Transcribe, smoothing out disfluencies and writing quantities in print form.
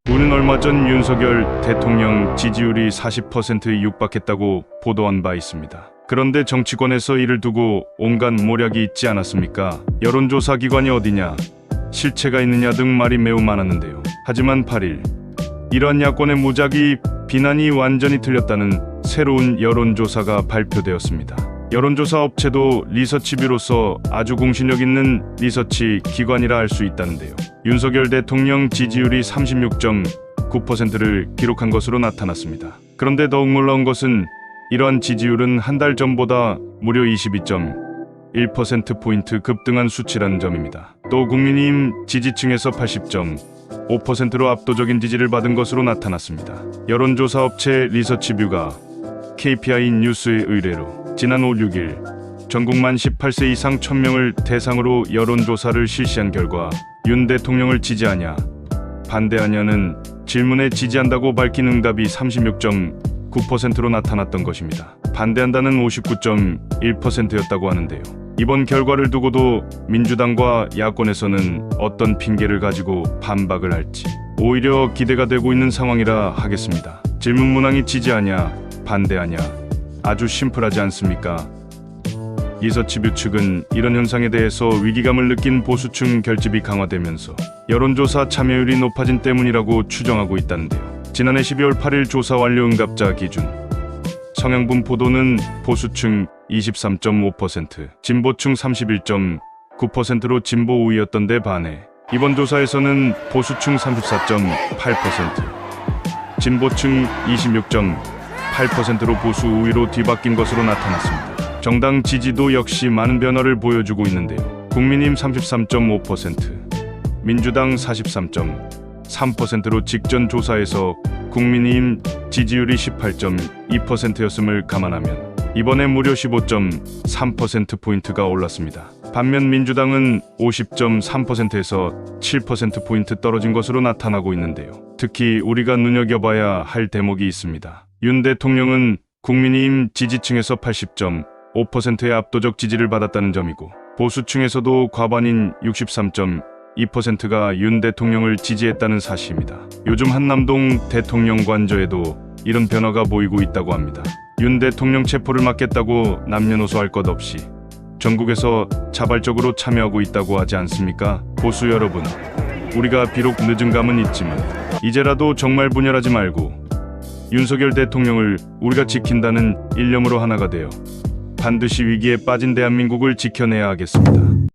우는 얼마 전 윤석열 대통령 지지율이 40%에 육박했다고 보도한 바 있습니다. 그런데 정치권에서 이를 두고 온갖 모략이 있지 않았습니까? 여론조사 기관이 어디냐, 실체가 있느냐 등 말이 매우 많았는데요. 하지만 8일 이러한 야권의 무작위 비난이 완전히 틀렸다는 새로운 여론조사가 발표되었습니다. 여론조사 업체도 리서치뷰로서 아주 공신력 있는 리서치 기관이라 할 수 있다는데요. 윤석열 대통령 지지율이 36.9%를 기록한 것으로 나타났습니다. 그런데 더욱 놀라운 것은 이러한 지지율은 한 달 전보다 무려 22.1%포인트 급등한 수치라는 점입니다. 또 국민의힘 지지층에서 80.5%로 압도적인 지지를 받은 것으로 나타났습니다. 여론조사 업체 리서치뷰가 KPI 뉴스의 의뢰로 지난 5, 6일 전국만 18세 이상 1000명을 대상으로 여론조사를 실시한 결과 윤 대통령을 지지하냐, 반대하냐는 질문에 지지한다고 밝힌 응답이 36.9%로 나타났던 것입니다. 반대한다는 59.1%였다고 하는데요. 이번 결과를 두고도 민주당과 야권에서는 어떤 핑계를 가지고 반박을 할지 오히려 기대가 되고 있는 상황이라 하겠습니다. 질문 문항이 지지하냐, 반대하냐, 아주 심플하지 않습니까? 리서치뷰 측은 이런 현상에 대해서 위기감을 느낀 보수층 결집이 강화되면서 여론조사 참여율이 높아진 때문이라고 추정하고 있다는데요. 지난해 12월 8일 조사 완료 응답자 기준 성향분 포도는 보수층 23.5%, 진보층 31.9%로 진보 우위였던 데 반해 이번 조사에서는 보수층 34.8%, 진보층 26.8%로 보수 우위로 뒤바뀐 것으로 나타났습니다. 정당 지지도 역시 많은 변화를 보여주고 있는데요. 국민의힘 33.5%, 민주당 43.3%로 직전 조사에서 국민의힘 지지율이 18.2%였음을 감안하면 이번에 무려 15.3%포인트가 올랐습니다. 반면 민주당은 50.3%에서 7%포인트 떨어진 것으로 나타나고 있는데요. 특히 우리가 눈여겨봐야 할 대목이 있습니다. 윤 대통령은 국민의힘 지지층에서 80.5%의 압도적 지지를 받았다는 점이고 보수층에서도 과반인 63.2%가 윤 대통령을 지지했다는 사실입니다. 요즘 한남동 대통령 관저에도 이런 변화가 보이고 있다고 합니다. 윤 대통령 체포를 막겠다고 남녀노소 할 것 없이 전국에서 자발적으로 참여하고 있다고 하지 않습니까? 보수 여러분, 우리가 비록 늦은 감은 있지만 이제라도 정말 분열하지 말고 윤석열 대통령을 우리가 지킨다는 일념으로 하나가 되어 반드시 위기에 빠진 대한민국을 지켜내야 하겠습니다.